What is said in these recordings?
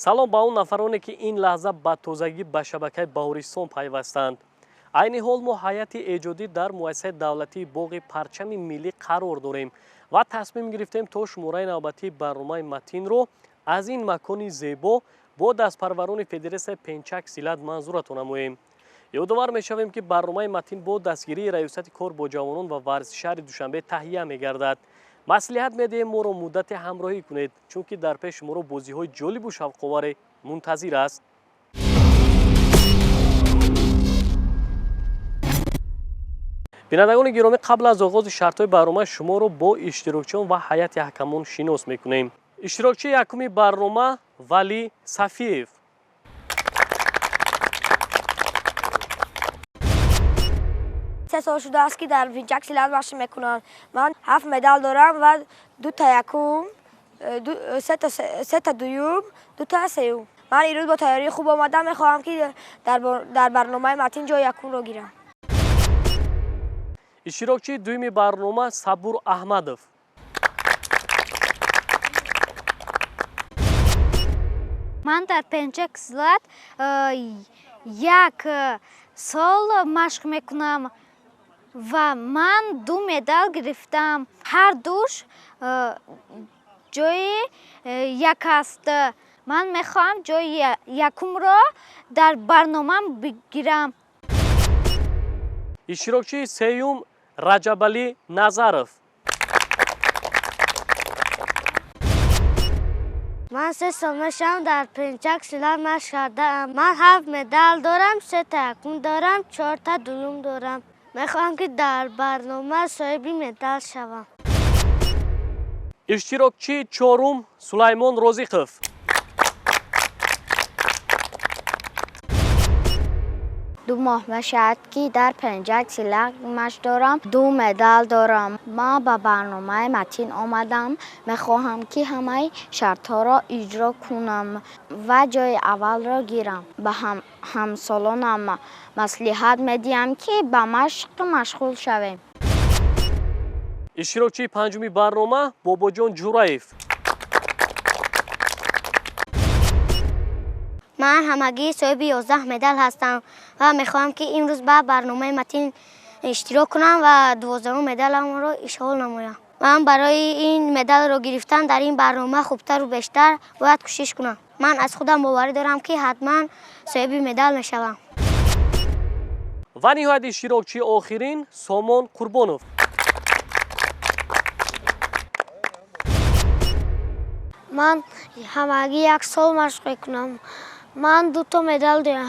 салом ба он нафароне ки ин лаҳза ба тозагӣ ба шабакаи баҳористон пайвастанд. айни ҳол мо ҳайати эҷодӣ дар муассисаи давлатии боғи парчами миллӣ қарор дорем ва тасмим гирифтем то шумораи навбатии барномаи матинро аз ин макони зебо бо дастпарварони федератсияи пенчак силат манзуратон намоем. ёдовар мешавем ки барномаи матин бо дастгирии раёсати кор бо ҷавонон ва варзиши шаҳри душанбе таҳия мегардад. маслиҳат медиҳем моро муддате ҳамроҳӣ кунед, чунки дар пеши моро бозиҳои ҷолибу шавқоваре мунтазир аст. бинандагони гиромӣ, қабл аз оғози шартҳои барнома шуморо бо иштирокчиён ва ҳайати ҳакамон шинос мекунем. иштирокчии якуми барнома Вали Сафиев. 3 سال شده است که در پنچک سیلات مشق میکنم. من 7 مدال دارم و 2 تا یکم، 3 تا دوم، 2 تا سوم. من این روز با تیاری خوب آمدم، میخواهم که در برنامه متین جای یکم رو گیرم. اشتراکچی دومی برنامه صبور احمدов. من در پنچک سیلات یک سال مشق میکنم و من 2 مدال گرفتم. هر دوش جای یک است. من میخوام جای یکم را در برنامه بگیرم. اشتراکچی سوم رجبعلی نظرов. من 3 سال میشم در پنچک سیلات مشق کردم. من 7 مدال دارم، 3 تا یکم دارم، 4 تا دوم دارم. میخوام که در برنامه صاحب مدال شوم. اشتراکچی چهارم سلیمان روزیقов. دو ماه میشد که در پنچک سیلات مشق دارم، 2 مدال دارم. ما با برنامه متین آمدم. میخواهم که همه شرطها را اجرا کنم و جای اول را گیرم. به همسالانم مصلحت میدیم که به مشق مشغول شویم. اشتراکچی پنجمی برنامه باباجان جوراев. من همگی صاحب 11 مدال هستم و میخواهم که امروز به برنامه متین اشتراک کنم و 12 مدالم را اشغال نمایم. من برای این مدال را گرفتن در این برنامه خوبتر و بیشتر باید کوشش کنم. من از خودم باور دارم که حتما صاحب مدال میشوم. و نهایت اشتراکچی آخرین سامان قربانов. من همگی 1 سال مشق میکنم. من 2 تا مدال دارم،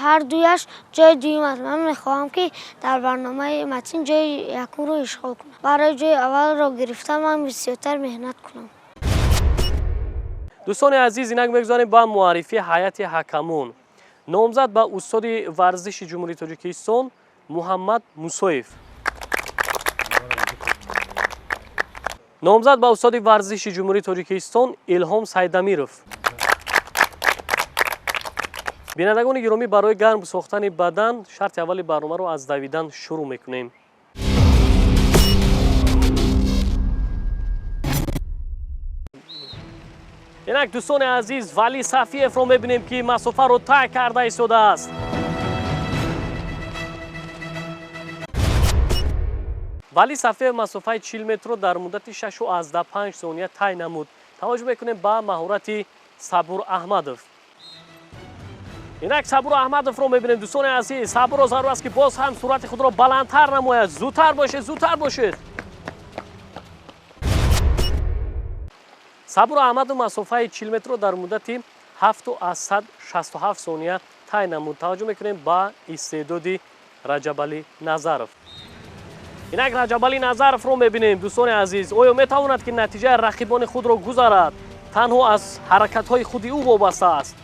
هر دویش جای دوم است. من میخواهم که در برنامه متین جای یکم رو اشغال کنم. برای جای اول را گرفتن من بسیارتر مهنت کنم. دوستان عزیز، اینک میگذاریم با معرفی هیئت حکمون. نامزد به استاد ورزش جمهوری تاجیکستان محمد موسویف. نامزد به استاد ورزش جمهوری تاجیکستان الهام سیدامیرов. بینندگان گرامی، برای گرم ساختن بدن شرط اولی برنامه رو از دویدن شروع میکنیم. اینک دوستان عزیز، ولی صفیف رو میبینیم که مسافه رو طی کرده ایستاده است. ولی صفیف مسافه 40 متر رو در مدت 6.5 ثانیه طی نمود. توجه میکنیم به مهارت صبور احمدов. اینک صبور احمدов رو میبینیم دوستان عزیز. صبور رو ضرور است که باز هم سرعت خود را بلندتر نماید. زودتر باشید، زودتر باشید. صبور احمدov مسافه 40 متر رو در مدت 7.67 ثانیه طی نمود. توجه میکنیم به استعداد رجبعلی نظرов. اینک رجبعلی نظرов رو میبینیم دوستان عزیز. آیا میتواند که نتیجه رقیبان خود را گذارد؟ تنها از حرکت های خودی او وابسته است.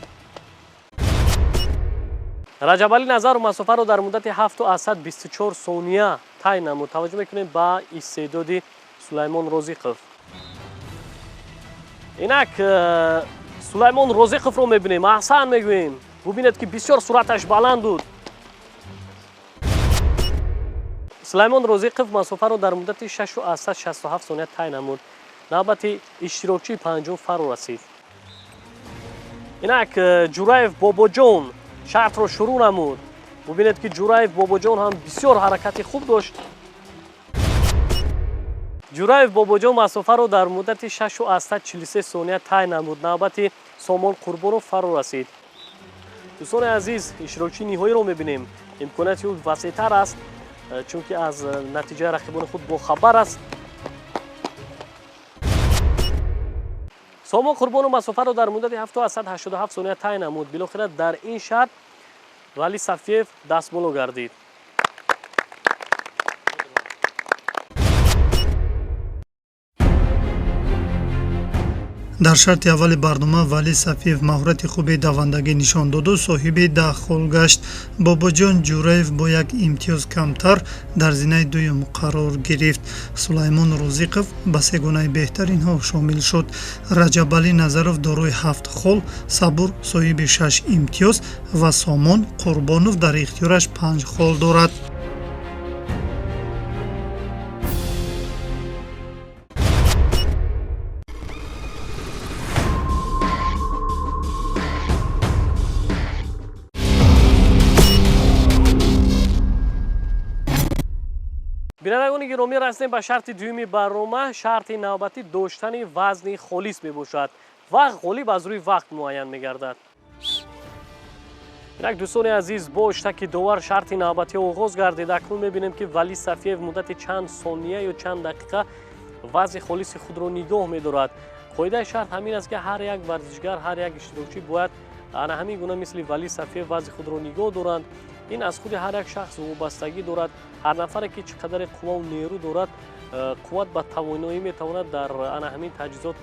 رجبعلی نظرov مسافه رو در مدت 7.24 ثانیه طی نمود. توجه میکنیم به استعداد سلیمان روزیقov. اینک سلیمان روزیقov رو میبینیم. احسن میگوییم. ببینید که بسیار سرعتش بلند بود. سلیمان روزیقov مسافه رو در مدت 6.67 ثانیه طی نمود. نوبت اشتراکچی پنجم فرا رسید. инак Ҷураев Бобоҷон шартро шурӯъ намуд. мубинед ки Ҷураев Бобоҷон ҳам бисёр ҳаракати хуб дошт. Ҷураев Бобоҷон масофаро дар муддати 6:43 сония тай намуд. навбати Сомон Қурбонов фаро расид. дӯстони азиз, иштирокчии ниҳоиро мебинем. имконияти ӯ васеътар аст, чунки аз натиҷаи рақибони худ бохабар аст. Сомон Қурбонов масофаро дар муддати 7:87 сония тай намуд. билохира дар ин шарт Вали Сафиев дастболо гардид. дар шарти аввали барнома Вали Сафиев маҳорати хуби давандагӣ нишон доду соҳиби 10 хол гашт. Бобоҷон Ҷураев бо як имтиёз камтар дар зинаи дуюм қарор гирифт. Сулаймон Розиқов ба сегонаи беҳтаринҳо шомил шуд. Раҷабалӣ Назаров дорои 7 хол, Сабур соҳиби 6 имтиёз ва Сомон Қурбонов дар ихтиёраш 5 хол дорад. бинандагони гиромӣ, расидем ба шарти дуюми барнома. шарти навбатӣ доштани вазни холис мебошад ва ғолиб аз рӯи вақт муайян мегардад. инак дӯстони азиз, бо иштаки довар шарти навбатӣ оғоз гардид. акнун мебинем ки Вали Сафиев муддати чанд сония ё чанд дақиқа вазни холиси худро нигоҳ медорад. қоидаи шарт ҳамин аст ки ҳар як варзишгар, ҳар як иштирокчӣ бояд ана ҳамин гуна мисли Вали Сафиев вазни худро нигоҳ доранд. ин аз худи ҳар як шахс вобастагӣ дорад. ҳар нафаре ки чӣ қадаре қувваву нерӯ дорад, қувват ба тавоноӣ метавонад дар ана ҳамин таҷҳизот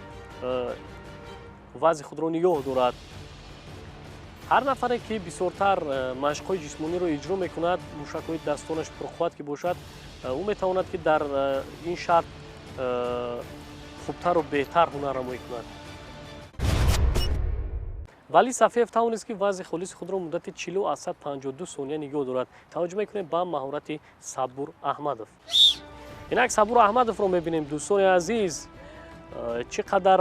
вазни худро нигоҳ дорад. ҳар нафаре ки бисёртар машқҳои ҷисмониро иҷро мекунад, мушакҳои дастонаш пурқувват ки бошад, ӯ метавонад ки дар ин шарт хубтару беҳтар ҳунар намоӣ кунад. Вали Сафиев тавонист ки вазни холиси худро муддати 40:52 сония нигоҳ дорад. таваҷҷӯҳ мекунем ба маҳорати Сабур Аҳмадов. инак Сабур Аҳмадовро мебинем. дӯстони азиз, чӣ қадар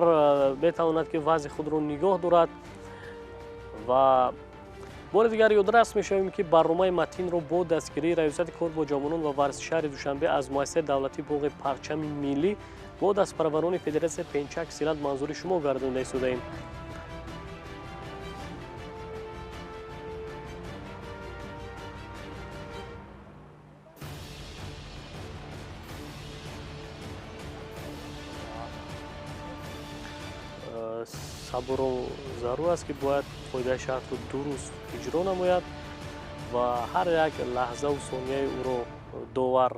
метавонад ки вазни худро нигоҳ дорад ва бори дигар ёдрас мешавем ки барномаи матинро бо дастгирии раёсати кор бо ҷавонон ва варзиши шаҳри Душанбе аз муассисаи давлатии боғи парчами миллӣ бо дастпараварони Федератсияи Пенчак Силат манзури шумо гардонида истодаем. Сабуро зарур аст ки бояд қоидаи шартро дуруст иҷро намояд ва ҳар як лаҳзаву сонияи ӯро довар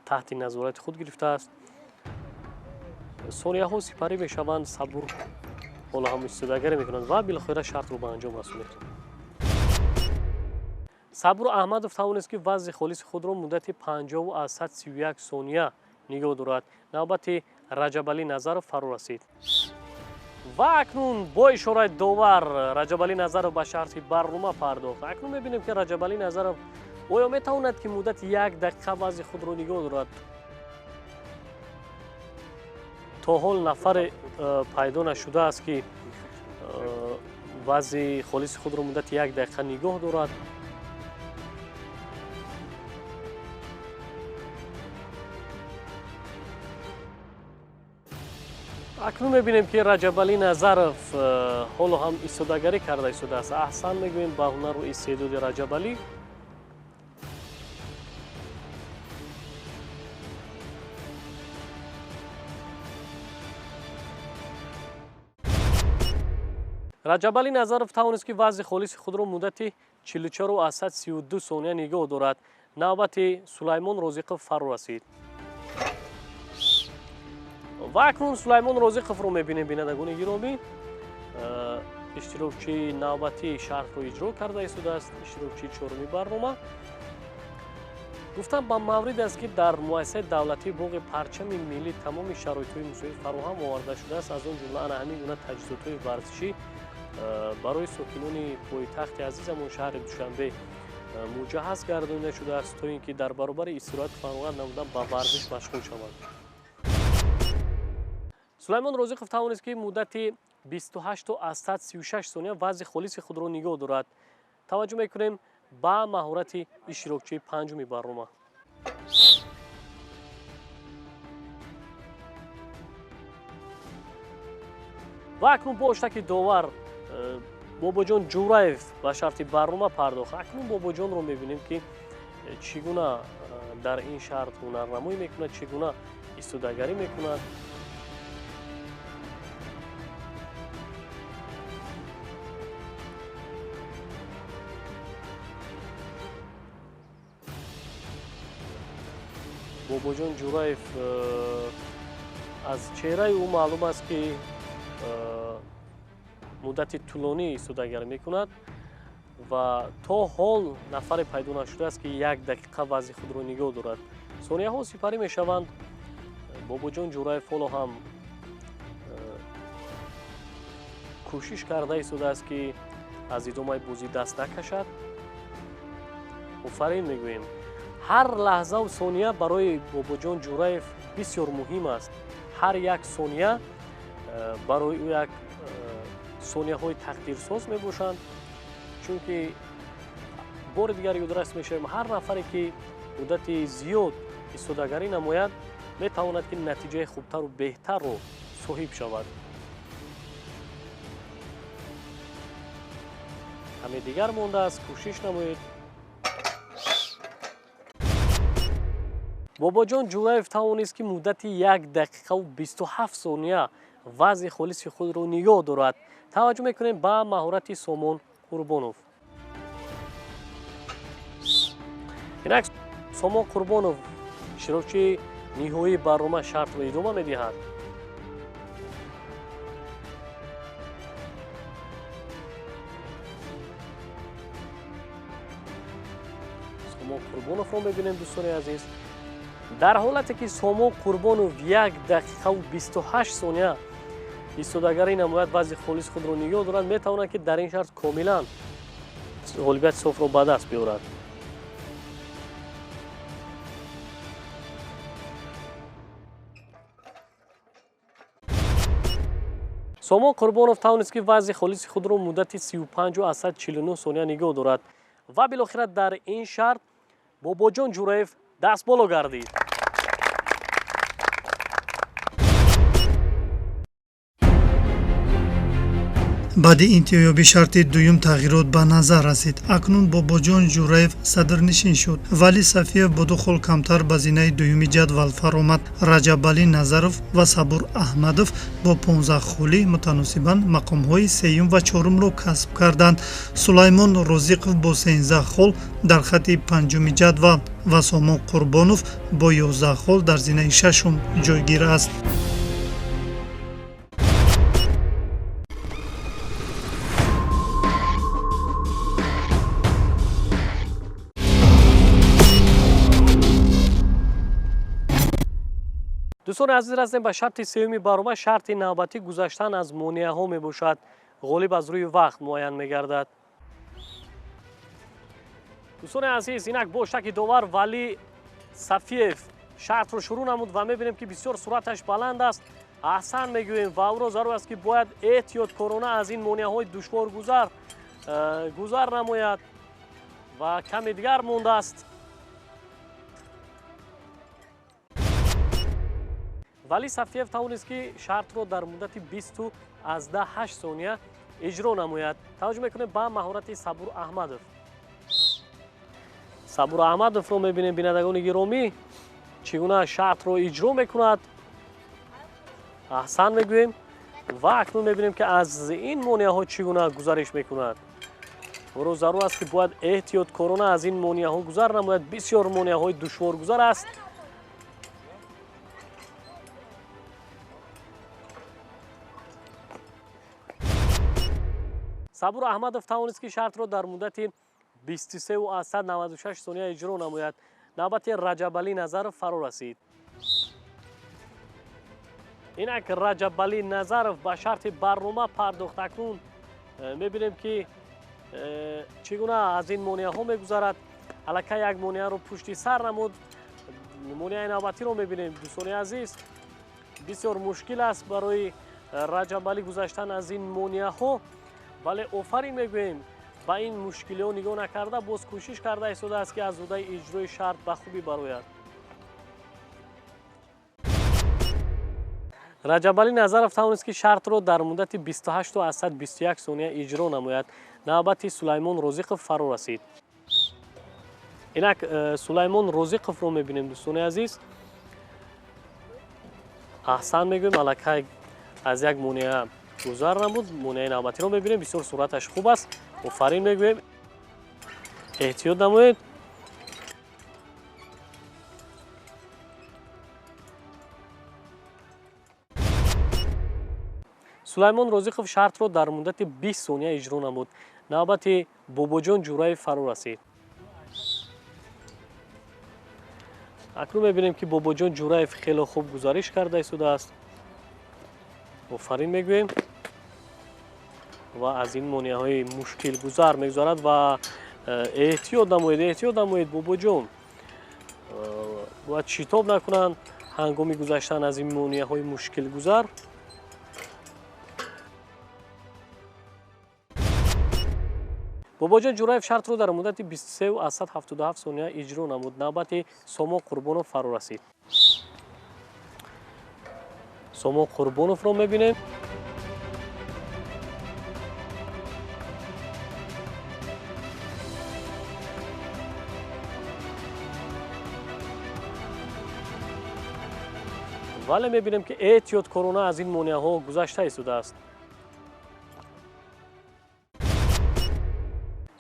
таҳти назорати худ гирифтааст. сонияҳо сипарӣ мешаванд, Сабур ҳоло ҳам истодагаре мекунад ва билохира шартро ба анҷом расонид. Сабур Аҳмадов тавонист ки вазни холиси худро муддати 50:31 сония нигоҳ дорад. навбати Раҷабалӣ Назаров фаро расид. ва акнун бо ишораи довар Раҷабалӣ Назаров ба шарти барнома пардохт. акнун мебинем ки Раҷабалӣ Назаров оё метавонад ки муддати 1 дақиқа вазни худро нигоҳ дорад. то ҳол нафаре пайдо нашудааст ки вазни холиси худро муддати 1 дақиқа нигоҳ дорад. акнун мебинем ки Раҷабалӣ Назаров ҳоло ҳам истодагарӣ карда истодааст. аҳсан мегӯем ба ҳунару истеъдоди Раҷабалӣ. Раҷабалӣ Назаров тавонист ки вазни холиси худро муддати 44:32 сония нигоҳ дорад. навбати Сулаймон Розиқов фаро расид. ва акнун Сулаймон Розиқовро мебинем. бинандагони гиромӣ, иштирокчии навбатии шартро иҷро карда истодааст. иштирокчии чоруми барнома. гуфтам ба маврид аст ки дар муассисаи давлатии боғи парчами миллӣ тамоми шароитҳои мусоид фароҳам оварда шудааст. аз он ҷумла ана ҳамин гуна таҷҳизотҳои варзишӣ барои сокинони пойтахти азизамон шаҳри Душанбе муҷаҳҳаз гардонида шудааст, то ин ки дар баробари истироҳати фароғат намудан ба варзиш машғул шаванд. сулаймон розиқов тавонист ки муддати 28 аз 136 сония вазъи холиси худро нигоҳ дорад. таваҷҷӯҳ мекунем ба маҳорати иштирокчии панҷуми барнома. ва акнун бо оштаки довар бобоҷон ҷураев ба шарти барнома пардохт. акнун бобоҷонро мебинем ки чӣ гуна дар ин шарт ҳунарнамоӣ мекунад, чӣ гуна истодагарӣ мекунад. бобоҷон ҷураев аз чеҳраи ӯ маълум аст ки муддати тӯлонӣ истодагарӣ мекунад ва то ҳол нафаре пайдо нашудааст ки 1 дақиқа вазъи худро нигоҳ дорад. сонияҳо сипарӣ мешаванд. бобоҷон ҷураев ҳоло ҳам кӯшиш карда истодааст ки аз идомаи бозӣ даст накашад. офарин мегӯем. ҳар лаҳзаву сония барои бобоҷон ҷураев бисёр муҳим аст. ҳар як сония барои ӯ як сонияҳои тақдирсоз мебошанд, чунки бори дигар ёдрас мешавем ҳар нафаре ки муддати зиёд истодагарӣ намояд метавонад ки натиҷаи хубтару беҳтарро соҳиб шавад. ҳаме дигар мондааст, кӯшиш намоед. бобоҷон ҷураев тавонист ки муддати 1 дақиқаву 27 сония вазъи холиси худро нигоҳ дорад. таваҷҷӯҳ мекунем ба маҳорати Сомон Қурбонов. инак Сомон Қурбонов иштирокчии ниҳоии барнома шартро идома медиҳад. Сомон Қурбоновро мебинем дӯстони азиз. дар ҳолате ки Сомон Қурбонов 1 дақиқаву 28 сония истодагарӣ намояд, вазъи холиси худро нигоҳ дорад, метавонад ки дар ин шарт комилан ғолибияти софро ба даст биёрад. Сомон Қурбонов тавонист ки вазъи холиси худро муддати 35 аз 149 сония нигоҳ дорад ва билохира дар ин шарт бобоҷон ҷураев дастболо гардид. баъди интиҳоёби шарти дуюм тағйирот ба назар расид. акнун бобоҷон ҷураев садрнишин шуд. вали сафиев бо 2 хол камтар ба зинаи дуюми ҷадвал фаромад. раҷабалӣ назаров ва сабур аҳмадов бо 15 холӣ мутаносибан мақомҳои сеюм ва чорумро касб карданд. сулаймон розиқов бо 13 хол дар хатти панҷуми ҷадвал ва Сомон Қурбонов бо 11 хол дар зинаи шашум ҷойгир аст. дӯстони азиз расем ба шарти сеюми барнома шарти навбатӣ гузаштан аз монеаҳо мебошад. ғолиб аз рӯи вақт муайян мегардад. дӯстони азиз, инак бо оштаки довар Вали Сафиев шартро шурӯъ намуд ва мебинем ки бисёр суръаташ баланд аст. аҳсан мегӯем ва ӯро зарур аст ки бояд эҳтиёткорона аз ин монеаҳои душвор гузар намояд ва каме дигар мондааст. Вали Сафиев тавонист ки шартро дар муддати 20 аз 18 сония иҷро намояд. таваҷҷӯҳ мекунем ба маҳорати Сабур Аҳмадов. Сабур Аҳмадовро мебинем, бинандагони гиромӣ, чӣ гуна шартро иҷро мекунад. аҳсан мегӯем ва акнун мебинем ки аз ин монеаҳо чӣ гуна гузариш мекунад. ӯро зарур аст ки бояд эҳтиёткорона аз ин монеаҳо гузар намояд. бисёр монеаҳои душворгузар аст. Сабур Аҳмадов тавонист ки шартро дар муддати 23 аз 196 сония иҷро намояд. навбати Раҷабалӣ Назаров фаро расид. инак Раҷабалӣ Назаров ба шарти барнома пардохт. акнун мебинем ки чӣ гуна аз ин монеаҳо мегузарад. аллакай як монеаро пушти сар намуд. монеаи навбатиро мебинем. дӯстони азиз, بسیار مشکل است برای رجبالی گذشتن از این مانع ها، ولی آفرین میگوییم با این مشکلی ها نگاه نکرده باز کوشش کرده ایستاده است که از زوده اجرای شرط به خوبی برآید. رجبالی نظرов тавонист ки шартро дар муддати 28.21 сония иҷро намояд. навбати сулаймон розиқов фаро расид. инак сулаймон розиқовро мебинем дӯстони азиз. аҳсан мегӯем, аллакай аз як монеа гузар намуд. монеаи навбатиро мебинем, бисёр суръаташ хуб аст. офарин мегӯем, эҳтиёт намоед. сулаймон розиқов шартро дар муддати 20 сония иҷро намуд. навбати бобоҷон ҷураев фаро расид. акнун мебинем ки бобоҷон ҷураев хеле хуб гузариш карда истодааст. офарин мегӯем ва аз ин монеаҳои мушкилгузар мегузарад ва эҳтиёт намоед бобоҷон. бояд шитоб накунанд ҳангоми гузаштан аз ин монеаҳои мушкилгузар. бобоҷон ҷураев шартро дар муддати 23.77 сония иҷро намуд. навбати сомо қурбонов фаро расид. сомо қурбоновро мебинем. вале мебинем ки эҳтиёткорона аз ин монеаҳо гузашта истодааст.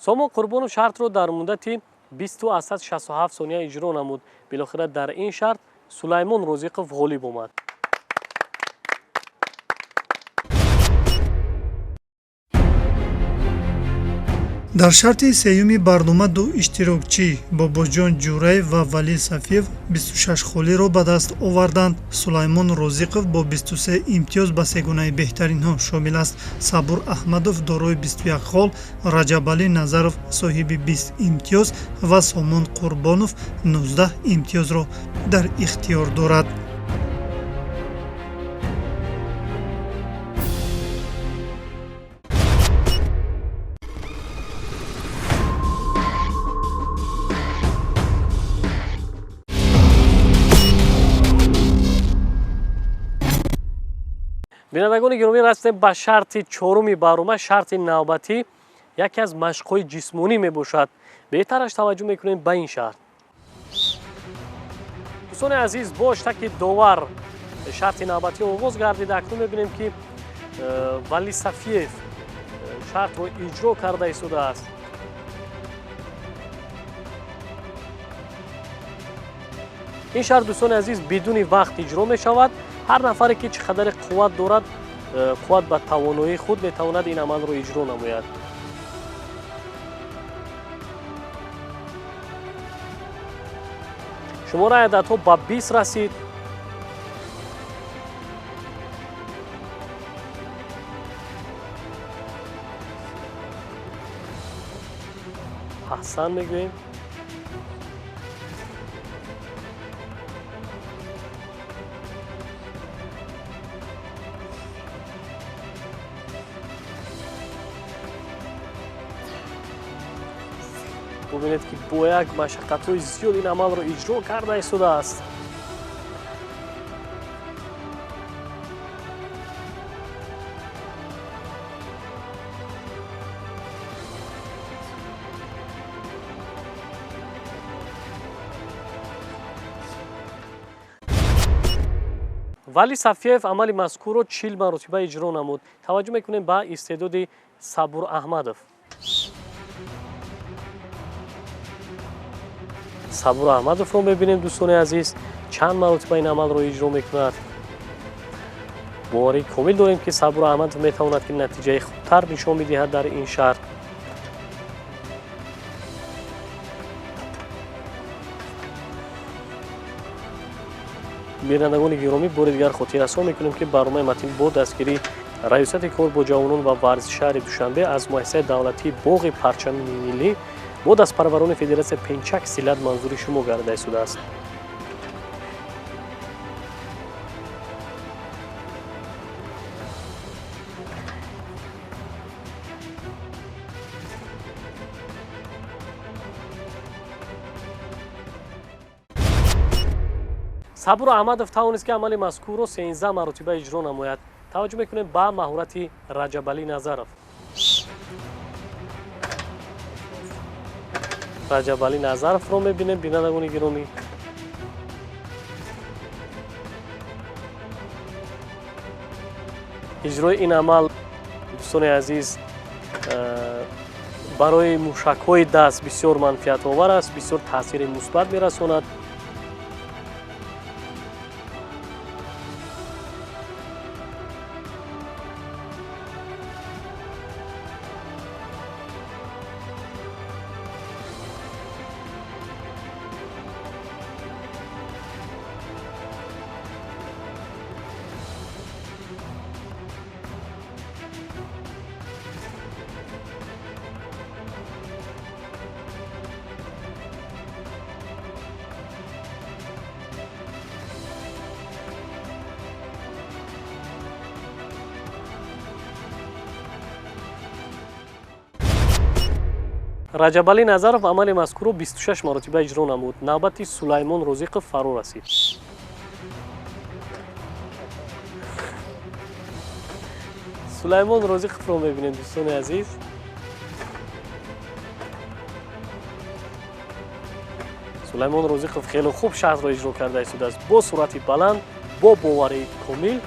сомо қурбонов шартро дар муддати 20.67 сония иҷро намуд. билохира дар ин шарт сулаймон розиқов ғолиб омад. дар шарти сеюми барнома ду иштирокчӣ бобоҷон ҷураев ва валӣ сафиев 26 холиро ба даст оварданд. сулаймон розиқов бо 23 имтиёз ба сегонаи беҳтаринҳо шомил аст. сабур аҳмадов дорои 21 хол, раҷабалӣ назаров соҳиби 20 имтиёз ва сомон қурбонов 19 имтиёзро дар ихтиёр дорад. бинандагони гиромӣ, расидем ба шарти чоруми барома. шарти навбатӣ яке аз машқҳои ҷисмонӣ мебошад. беҳтараш таваҷҷӯҳ мекунем ба ин шарт. дӯстони азиз, бо иштаки довар шарти навбатӣ оғоз гардида. акнун мебинем ки валӣ сафиев шартро иҷро карда истодааст. ин шарт дӯстони азиз бидуни вақт иҷро мешавад. ҳар нафаре ки чӣ қадаре қувват дорад, қувват ба тавоноии худ метавонад ин амалро иҷро намояд. шумораи ададҳо ба 20 расид. аҳсан мегӯем. бубинед ки бо як машаққатҳои зиёд ин амалро иҷро карда истодааст. валӣ сафиев амали мазкурро 40 маротиба иҷро намуд. таваҷҷӯҳ мекунем ба истеъдоди сабур аҳмадов. сабур аҳмадовро мебинем дӯстони азиз, чанд маротиба ин амалро иҷро мекунад. боварии комил дорем ки сабур аҳмадов метавонад ки натиҷаи хубтар нишон бидиҳад дар ин шарт. бинандагони гиромӣ, бори дигар хотиррасон мекунем ки барномаи матн бо дастгирии раёсати кор бо ҷавонон ва варзиши шаҳри душанбе аз муассисаи давлатии боғи парчами миллӣ бо дастпараварони федератсияи пенчак силат манзури шумо гардида истодааст. صبور احمدов توانست که عمل مذکور را 13 مرتبه اجرا نماید. توجه میکنیم با مهارت رجب علی نظرov. رجب علی نظرov رو میبینیم بینندگان گرامی. اجرای این عمل دوستان عزیز برای موشک‌های دست بسیار منفعت آور است، بسیار تاثیر مثبت میرساند. رجب علی نظرov عمل مذکور رو 26 مرتبه اجرا نمود. نوبت سلیمان رزیقov فرا رسید. سلیمان رزیقov رو میبینید دوستان عزیز. سلیمان رزیقov خیلی خوب شرط را اجرا کرده است با سرعت بلند، با باوری کامل.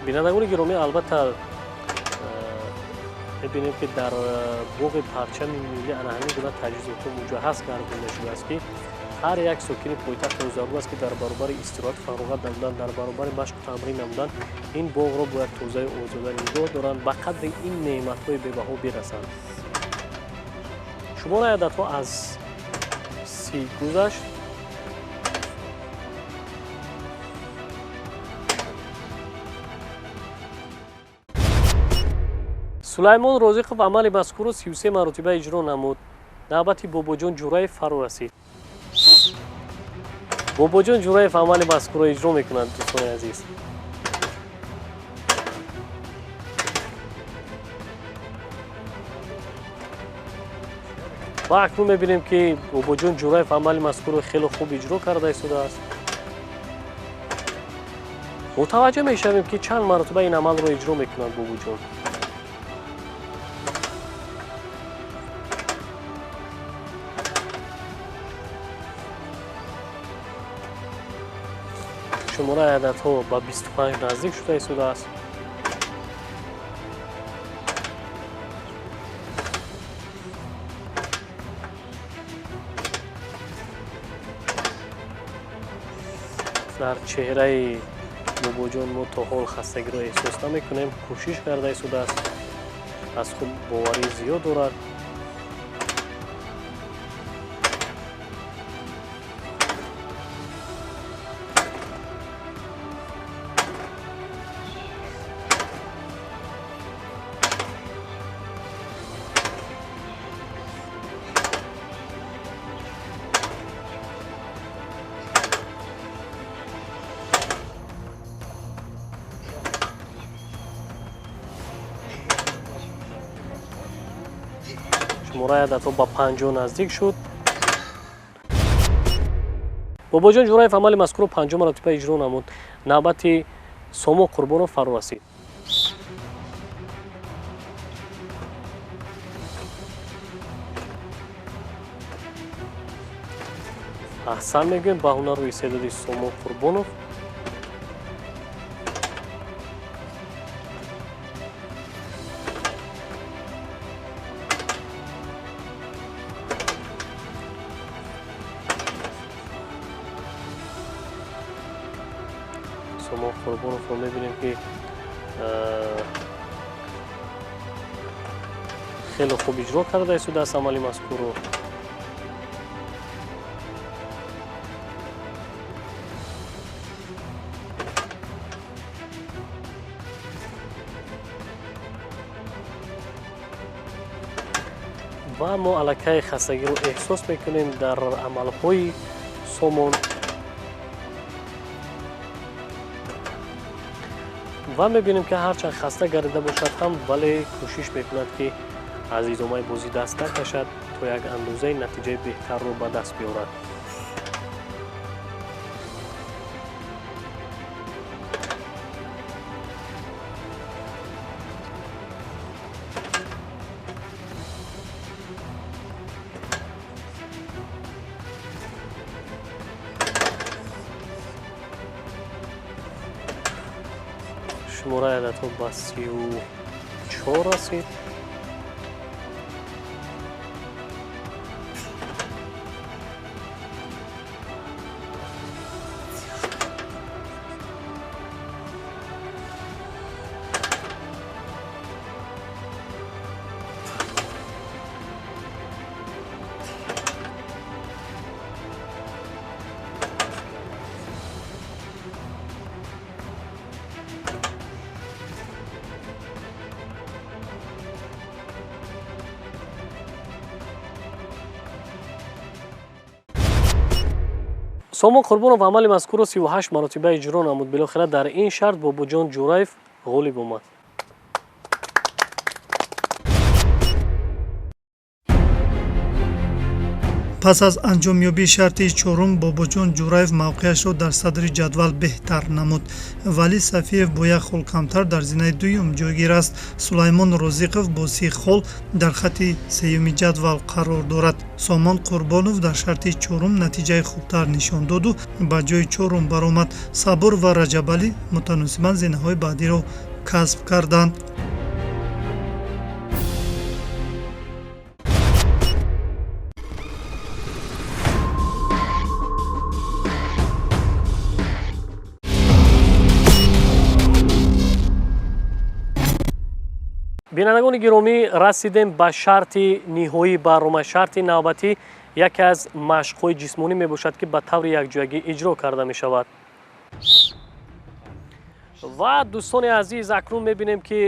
بینندگان گرامی البته ببینیم که در باغ پرچم ملی انحنی گونه تجهیزات مجهز گردانده شده است که هر یک ساکن پایتخت روزافزون است که در برابر استراحت فراغت نمودن، در برابر مشق و تمرین نمودن، این باغ را باید توزیع آزاده نگاه دارند به قدر این نعمت‌های بی‌بها برسند. شمار عددها از 30 گذشت. سلیمان رزیقov عمل مذکور را 33 مرتبه اجرا نمود. نوبت باباجان جورایف فرا رسید. باباجان جورایف عمل مذکور را اجرا میکنند دوستان عزیز. و اکنون میبینیم که باباجان جورایف عمل مذکور را خیلی خوب اجرا کرده است. متوجه میشویم که چند مرتبه این عمل را اجرا میکنند باباجان. شماره عددها با 25 نزدیک شده است. در چهره باباجان ما تا حال خستگی را احساس نمی‌کنیم. کوشش کرده است. از خود باوری زیاد دارد. شماره عددها با 50 نزدیک شد. باباجان جورایف عمل مذکور رو 5 مرتبه اجرا نمود. نوبت سامان قربانov فرا رسید. احسن میگویم به هنر و استعداد سامان قربانov. سامان قربانov رو میبینیم که خیلی خوب اجرا کرده است دست عملی مذکور رو. و ما الکه خستگی رو احساس میکنیم در عملهای سامان. و میبینیم که هرچند خسته گردیده باشد هم ولی کوشش میکند که از ادامه بازی دست نکشد تا یک اندازه نتیجه بهتر رو به دست بیاورد. شماره عددها به 34 رسید. سامان قربانов амали мазкурро 38 маротиба иҷро намуд. Билохира дар ин шарт Бобоҷон Ҷураев ғолиб омад. пас аз анҷомёбии шарти чорум Бобоҷон Ҷураев мавқеашро дар садри ҷадвал беҳтар намуд. Вали Сафиев бо як хол камтар дар зинаи дуюм ҷойгир аст. Сулаймон Розиқов бо 30 хол дар хатти сеюми ҷадвал қарор дорад. Сомон Қурбонов дар шарти чорум натиҷаи хубтар нишон доду ба ҷои чорум баромад. Сабур ва Раҷабалӣ мутаносибан зинаҳои баъдиро касб карданд. бинандагони гиромӣ расидем ба шарти ниҳоӣ барома. Шарти навбатӣ яке аз машқҳои ҷисмонӣ мебошад ки ба таври якҷоягӣ иҷро карда мешавад. ва дӯстони азиз, акнун мебинем ки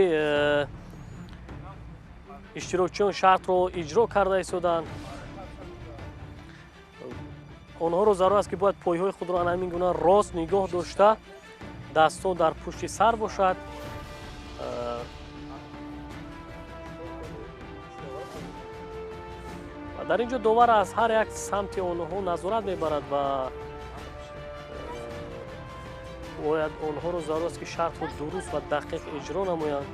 иштирокчиён шартро иҷро карда истоданд. онҳоро зарур аст ки бояд пойҳои худро ан ҳамин гуна рост нигоҳ дошта дастҳо дар пушти сар бошад. дар инҷо довар аз ҳар як самти онҳо назорат мебарад ва бояд онҳоро зарур аст ки шартро дуруст ва дақиқ иҷро намоянд.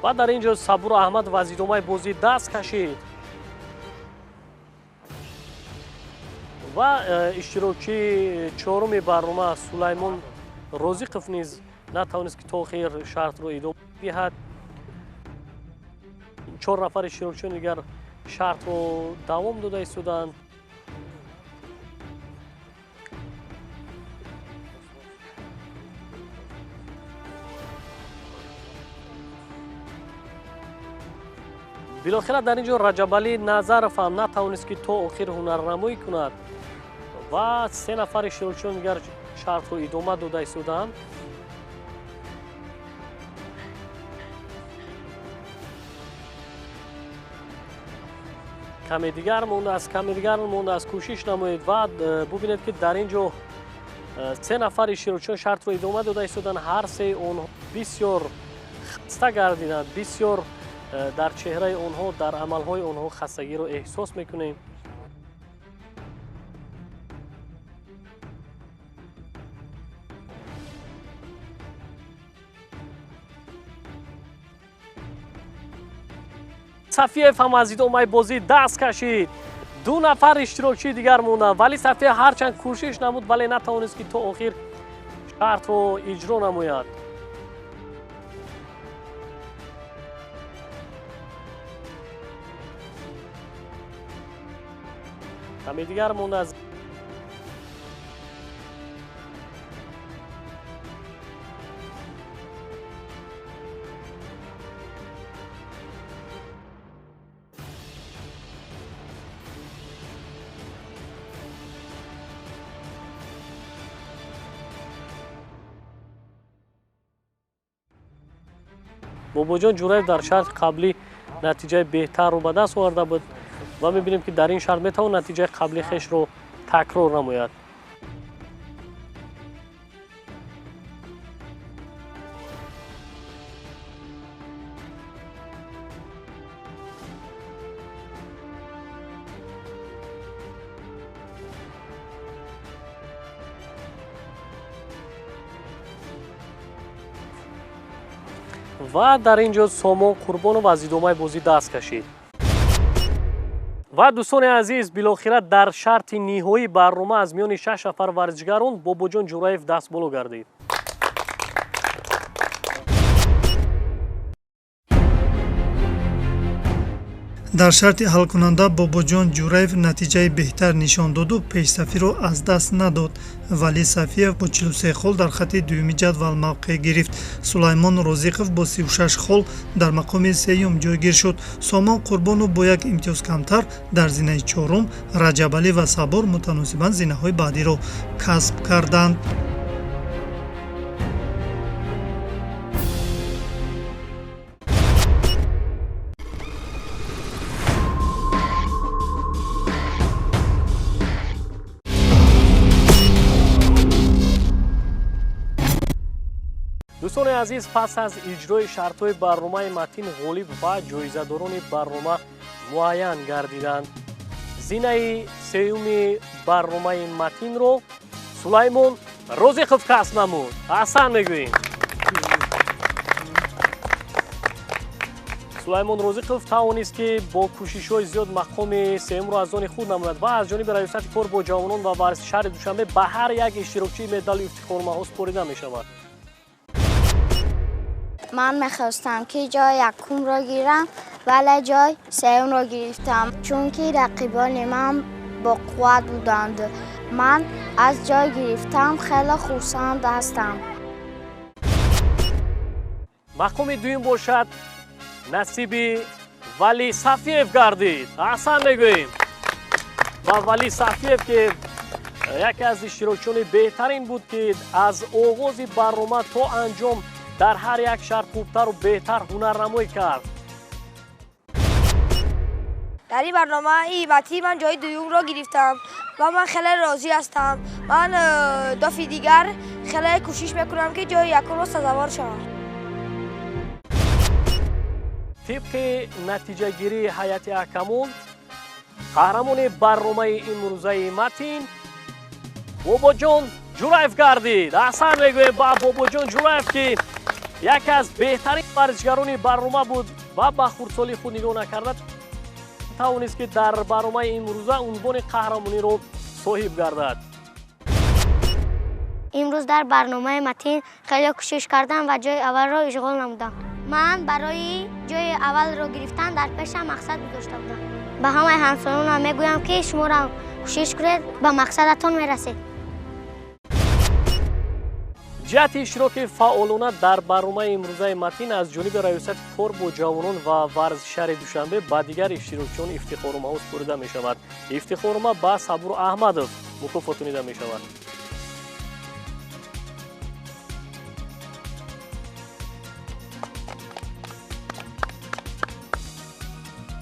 ва дар инҷо Сабур Аҳмад ва аз идомаи бозӣ даст кашид ва иштирокчии чоруми барнома Сулаймон Розиқов низ натавонист ки то охир шартро идома диҳад. 4 нафар иштирокчиёни дигар шартро давом дода истоданд. билохира дар инҷо Раҷабалӣ Назаров ҳам натавонист ки то охир ҳунарнамоӣ кунад ва 3 нафар иштирокчиёни дигар шартро идома дода истоданд. каме дигар монда аст, кӯшиш намоед ва бубинед ки дар ин ҷо 3 нафар иштирокчиён шартро идома дода истоданд. ҳар се онҳо бисёр хаста гардиданд, бисёр дар чеҳраи онҳо, дар амалҳои онҳо хастагиро эҳсос мекунем. Сафиев ҳам аз идомаи бозӣ даст кашид. 2 нафар иштирокчии дигар монданд, вали Сафиев ҳарчанд кӯшиш намуд, вале натавонист ки то охир шартро иҷро намояд. каме дигар мондааст. Бобоҷон Ҷураев дар шарти қаблӣ натиҷаи беҳтарро ба даст оварда буд ва мебинем ки дар ин шарт метавон натиҷаи қаблии хешро تکرار نماید. و در اینجا سامان قربانов از ادامه بازی دست کشید. و دوستان عزیز، بالاخره در شرط نهایی برنامه از میان 6 نفر ورزشکاران باباجان جوراєв دست بالا گردید. дар шарти ҳалкунанда бобоҷон ҷураев натиҷаи беҳтар нишон доду пешсафиро аз даст надод. валӣ сафиев бо 43 хол дар хатти дуюми ҷадвал мавқеъ гирифт. сулаймон розиқов бо 36 хол дар мақоми сеюм ҷойгир шуд. сомон қурбонов бо як имтиёз камтар дар зинаи чорум, раҷабалӣ ва сабур мутаносибан зинаҳои баъдиро касб карданд. دوستان عزیز، پس از اجرای شرط‌های برنامه متین غالب و جایزه‌داران برنامه معین گردیدند. زینه سوم برنامه متین رو سلیمان روزیقوف کسب نمود. احسن میگوییم. سلیمان روزیقوف توانست که با کوشش‌های زیاد مقام سوم را از آن خود نماید و از جانب ریاست کار با جوانان و ورزشکار دوشنبه به هر یک اشتراکی مدال افتخار محض سپرده می‌شود. من میخواستم که جای یکم را گیرم ولی جای سوم را گرفتم چون که رقیبان من با قوت بودند. من از جای گرفتم خیلی خرسند هستم. مقام دوم باشد نصیب ولی صفیف گردید. احسن میگوییم. و ولی صفیف که یکی از اشتراکیان بهترین بود که از آغاز برنامه تا انجام در هر یک شهر خوبتر و بهتر هنرنمایی کرد. در این برنامه ایمتی من جای دوم را گرفتم و من خیلی راضی هستم. من دفعه دیگر خیلی کوشش میکنم که جای یکم را سزاوار شوم. طبق نتیجه گیری هیئت حکمون، قهرمان برنامه امروزه متین باباجان جوراєv گردید. احسن میگویم با باباجان جوراєv که یکی از بهترین ورزشکاران برنامه بود و به خردسالی خود نگاه نکرده توانست که در برنامه امروزه عنوان قهرمانی را صاحب گردد. امروز در برنامه متین خیلی کوشش کردم و جای اول را اشغال نمودم. من برای جای اول را گرفتن در پیشم مقصد داشته بودم. به همه همسایه‌ام میگویم که شما را کوشش کنید به مقصدتان میرسید. جهت اشتراک فعالانه در برنامه امروزه متین از جانب ریاست کار با جوانان و ورزشکار دوشنبه به دیگر اشتراکیان افتخارنامه سپرده می شود. افتخارنامه به صبور احمدov مکافاتانیده می شود.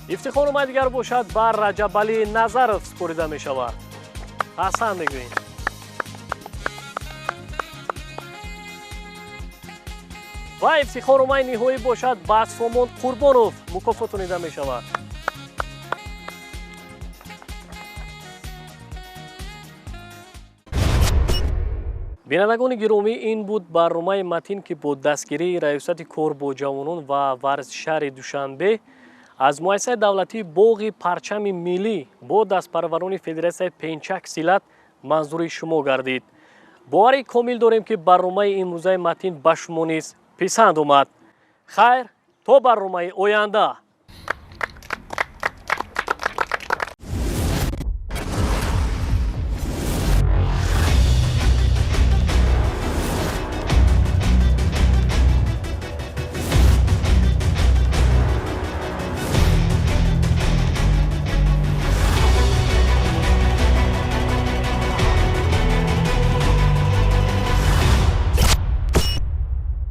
افتخارنامه دیگر باشد به رجبعلی نظرov سپرده می شود. حسن میگوییم. و افتخارنامه نهایی باشد به سامان قربانov مکافاتانیده می شود. بینندگان گرامی، این بود برنامه متین که با دستگیری ریاست کار با جوانان و ورزشکار دوشنبه از مؤسسه دولتی باغ پرچم ملی با دستپروران فدراسیون پنچک سیلات منظور شما گردید. باوری کامل داریم که برنامه امروزه متین به شما نیز پسند اومد. خیر تا برنامه آینده.